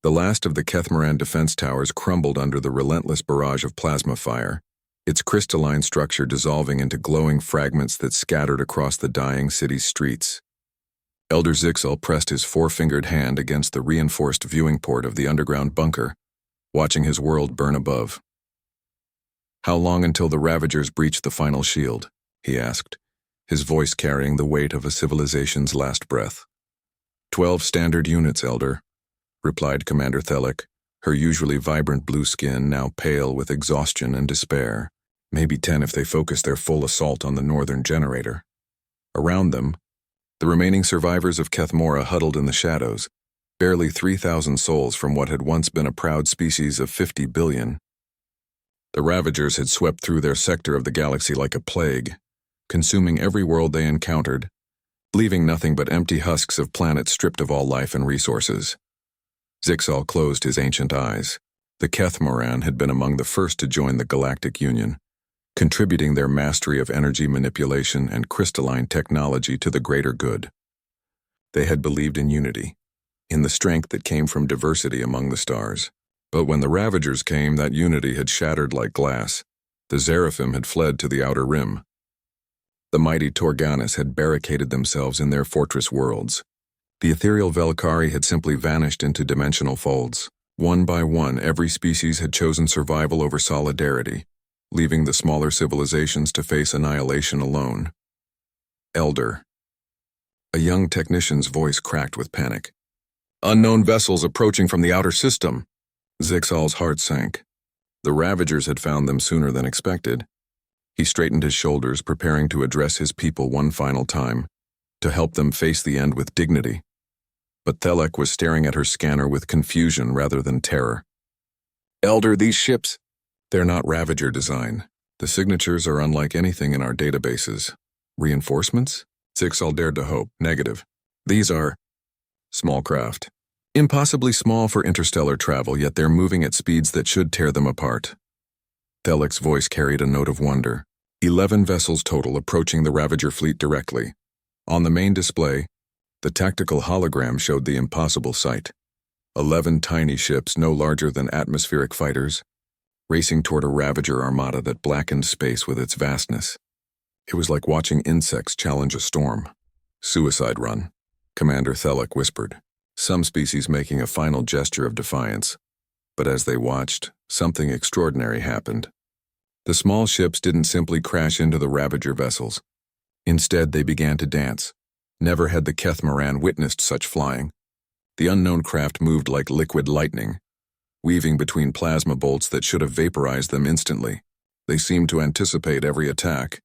The last of the Kethmaran defense towers crumbled under the relentless barrage of plasma fire, its crystalline structure dissolving into glowing fragments that scattered across the dying city's streets. Elder Zixel pressed his four-fingered hand against the reinforced viewing port of the underground bunker, watching his world burn above. "How long until the Ravagers breach the final shield?" he asked, his voice carrying the weight of a civilization's last breath. 12 standard units, Elder," replied Commander Thelic, her usually vibrant blue skin now pale with exhaustion and despair. "Maybe 10 if they focus their full assault on the northern generator." Around them, the remaining survivors of Kethmora huddled in the shadows, barely 3,000 souls from what had once been a proud species of 50 billion. The Ravagers had swept through their sector of the galaxy like a plague, consuming every world they encountered, leaving nothing but empty husks of planets stripped of all life and resources. Zixal closed his ancient eyes. The Kethmoran had been among the first to join the Galactic Union, contributing their mastery of energy manipulation and crystalline technology to the greater good. They had believed in unity, in the strength that came from diversity among the stars. But when the Ravagers came, that unity had shattered like glass. The Seraphim had fled to the outer rim. The mighty Torganis had barricaded themselves in their fortress worlds. The ethereal Velkari had simply vanished into dimensional folds. One by one, every species had chosen survival over solidarity, leaving the smaller civilizations to face annihilation alone. "Elder." A young technician's voice cracked with panic. "Unknown vessels approaching from the outer system." Zixal's heart sank. The Ravagers had found them sooner than expected. He straightened his shoulders, preparing to address his people one final time, to help them face the end with dignity. But Thelic was staring at her scanner with confusion rather than terror. "Elder, these ships, they're not Ravager design. The signatures are unlike anything in our databases." "Reinforcements?" Zixal dared to hope. "Negative. These are small craft. Impossibly small for interstellar travel, yet they're moving at speeds that should tear them apart." Thelic's voice carried a note of wonder. 11 vessels total approaching the Ravager fleet directly. On the main display, the tactical hologram showed the impossible sight. 11 tiny ships, no larger than atmospheric fighters, racing toward a Ravager armada that blackened space with its vastness. It was like watching insects challenge a storm. "Suicide run," Commander Thelic whispered, some species making a final gesture of defiance. But as they watched, something extraordinary happened. The small ships didn't simply crash into the Ravager vessels. Instead, they began to dance. Never had the Kethmaran witnessed such flying. The unknown craft moved like liquid lightning, weaving between plasma bolts that should have vaporized them instantly. They seemed to anticipate every attack,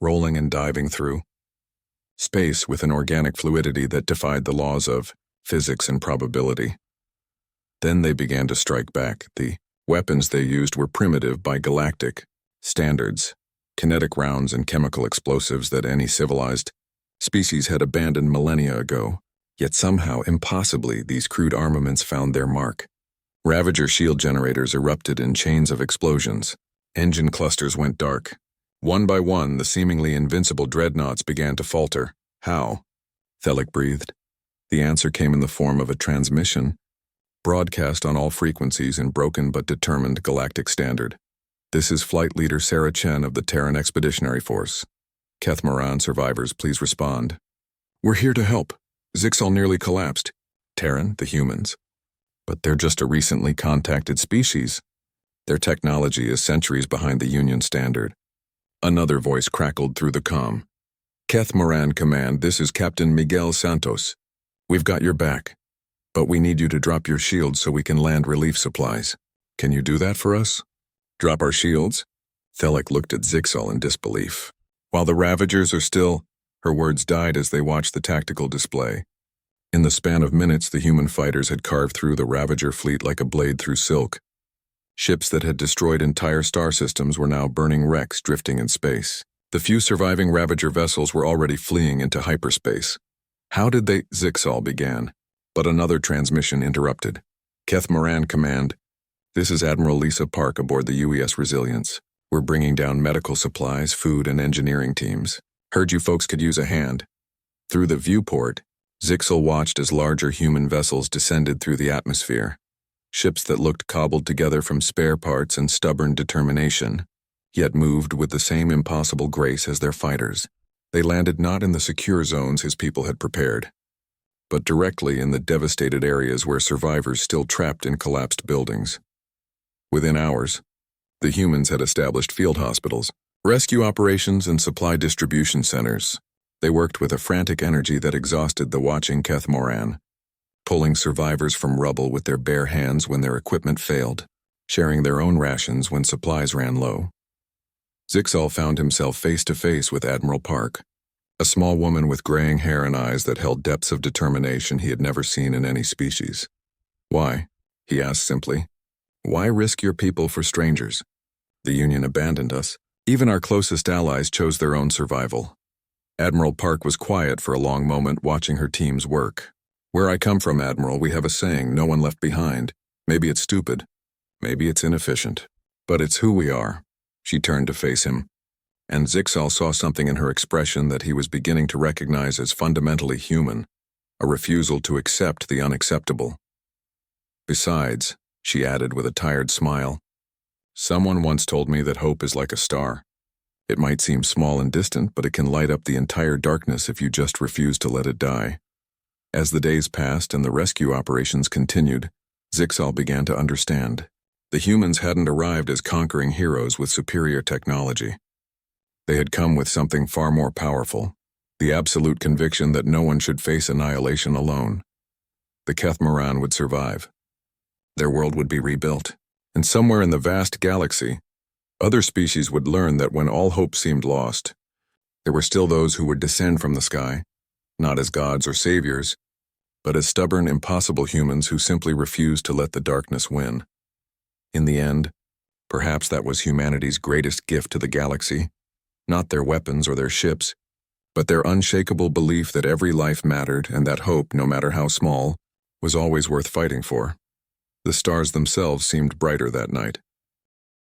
rolling and diving through space with an organic fluidity that defied the laws of physics and probability. Then they began to strike back. The weapons they used were primitive by galactic standards, kinetic rounds and chemical explosives that any civilized species had abandoned millennia ago. Yet somehow, impossibly, these crude armaments found their mark. Ravager shield generators erupted in chains of explosions. Engine clusters went dark. One by one, the seemingly invincible dreadnoughts began to falter. "How?" Thelic breathed. The answer came in the form of a transmission, broadcast on all frequencies in broken but determined galactic standard. "This is Flight Leader Sarah Chen of the Terran Expeditionary Force. Kethmaran survivors, please respond." "We're here to help." Zixal nearly collapsed. "Terran, the humans. But they're just a recently contacted species. Their technology is centuries behind the Union standard." Another voice crackled through the comm. "Kethmaran Command, this is Captain Miguel Santos. We've got your back, but we need you to drop your shields so we can land relief supplies. Can you do that for us?" "Drop our shields?" Thelic looked at Zixal in disbelief. "While the Ravagers are still..." Her words died as they watched the tactical display. In the span of minutes, the human fighters had carved through the Ravager fleet like a blade through silk. Ships that had destroyed entire star systems were now burning wrecks drifting in space. The few surviving Ravager vessels were already fleeing into hyperspace. "How did they..." Zixal began, but another transmission interrupted. "Kethmaran Command, this is Admiral Lisa Park aboard the UES Resilience. We're bringing down medical supplies, food, and engineering teams. Heard you folks could use a hand." Through the viewport, Zixal watched as larger human vessels descended through the atmosphere. ships that looked cobbled together from spare parts and stubborn determination, yet moved with the same impossible grace as their fighters. They landed not in the secure zones his people had prepared, but directly in the devastated areas where survivors still trapped in collapsed buildings. Within hours, the humans had established field hospitals, rescue operations, and supply distribution centers. They worked with a frantic energy that exhausted the watching Kethmoran, pulling survivors from rubble with their bare hands when their equipment failed, sharing their own rations when supplies ran low. Zixal found himself face to face with Admiral Park, a small woman with graying hair and eyes that held depths of determination he had never seen in any species. "Why?" he asked simply. "Why risk your people for strangers? The Union abandoned us. Even our closest allies chose their own survival." Admiral Park was quiet for a long moment, watching her team's work. "Where I come from, Admiral, we have a saying, no one left behind. Maybe it's stupid. Maybe it's inefficient. But it's who we are." She turned to face him, and Zixal saw something in her expression that he was beginning to recognize as fundamentally human, a refusal to accept the unacceptable. "Besides," she added with a tired smile, "someone once told me that hope is like a star. It might seem small and distant, but it can light up the entire darkness if you just refuse to let it die." As the days passed and the rescue operations continued, Zixal began to understand. The humans hadn't arrived as conquering heroes with superior technology. They had come with something far more powerful, the absolute conviction that no one should face annihilation alone. The Kethmoran would survive. Their world would be rebuilt. And somewhere in the vast galaxy, other species would learn that when all hope seemed lost, there were still those who would descend from the sky, not as gods or saviors, but as stubborn, impossible humans who simply refused to let the darkness win. In the end, perhaps that was humanity's greatest gift to the galaxy, not their weapons or their ships, but their unshakable belief that every life mattered and that hope, no matter how small, was always worth fighting for. The stars themselves seemed brighter that night.